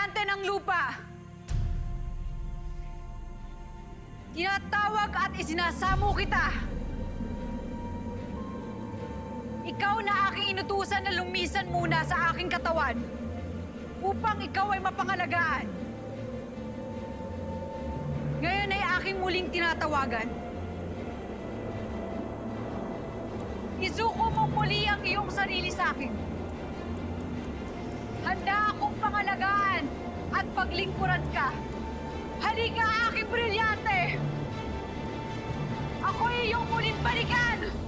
brilyante ng lupa. Tinatawag at isinasamo kita. Ikaw na aking inutusan na lumisan muna sa aking katawan upang ikaw ay mapangalagaan. Ngayon ay aking muling tinatawagan. Isuko mo muli ang iyong sarili sa akin. Handa akong pangalagaan at paglingkuran ka. Halika, aking brilyante! Ako ay iyong muling balikan!